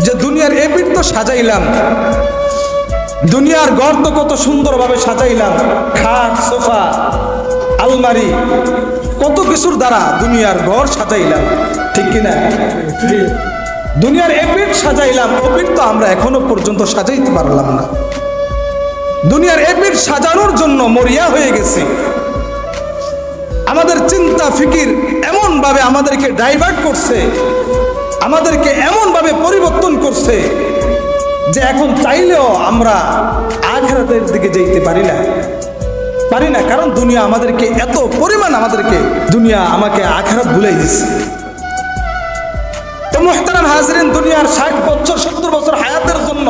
যে দুনিয়ার এপিঠ তো সাজাইলাম, দুনিয়ার ঘর তো কত সুন্দরভাবে সাজাইলাম, খাট, সোফা, আলমারি, কত কিছুর দ্বারা দুনিয়ার ঘর সাজাইলাম, ঠিক কিনা? দুনিয়ার এপিঠ সাজাইলাম, ওপিঠ তো আমরা এখনো পর্যন্ত সাজাইতে পারলাম না। দুনিয়ার এপিঠ সাজানোর জন্য মরিয়া হয়ে গেছে। আমাদের চিন্তা ফিকির এমন ভাবে আমাদেরকে ডাইভার্ট করছে, আমাদেরকে এমন ভাবে পরিবর্তন করছে যে এখন চাইলেও আমরা আখিরাতের দিকে যেতে পারি না, কারণ দুনিয়া আমাদেরকে এত পরিমাণ দুনিয়া আমাকে আখিরাত ভুলাই দিচ্ছে। তো মুহতারাম হাজরিন, দুনিয়ার 60 বছর 70 বছর হায়াতের জন্য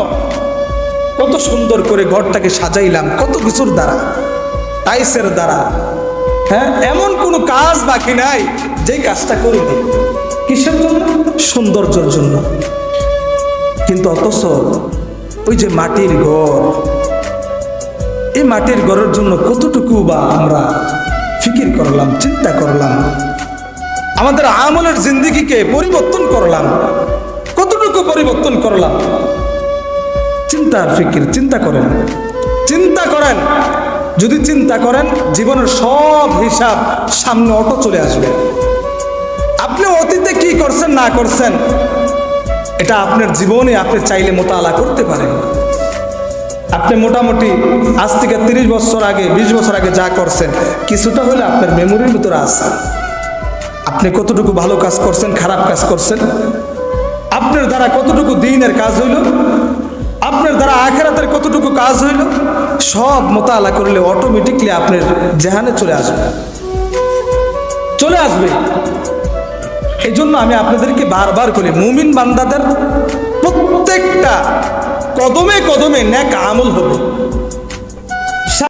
কত সুন্দর করে ঘরটাকে সাজাইলাম, কত কিছুর দ্বারা, টাইসের দ্বারা, হ্যাঁ, এমন কোনো কাজ বাকি নাই যে কাজটা করিনি। কিসের জন্য? সৌন্দর্যের জন্য। কিন্তু অথচ ওই যে মাটির ঘর, এই মাটির ঘরের জন্য কতটুকু বা আমরা ফিকির করলাম, চিন্তা করলাম, আমাদের আমলের জিন্দেগিকে পরিবর্তন করলাম, কতটুকু পরিবর্তন করলাম। চিন্তার ফিকির, চিন্তা করেন। যদি চিন্তা করেন, জীবনের সব হিসাব সামনে অটো চলে আসবে। আপনি অতীতে কি করছেন না করছেন, এটা আপনার জীবনে আপনি চাইলে মোতালা করতে পারেন। আপনি মোটামুটি আজ থেকে 30 বছর আগে, 20 বছর আগে যা করছেন, কিছুটা হলে আপনার মেমোরির ভিতরে আছে। আপনি কতটুকু ভালো কাজ করছেন, খারাপ কাজ করছেন, আপনার দ্বারা কতটুকু দিনের কাজ হইল, আপনার দ্বারা আখিরাতের কতটুকু কাজ হইল, সব মোতালা করলে অটোমেটিকলি আপনার জেহানে চলে আসবে। এই জন্য আমি আপনাদেরকে বারবার বলি, মুমিন বান্দাদের প্রত্যেকটা কদমে কদমে নেক আমল হবে।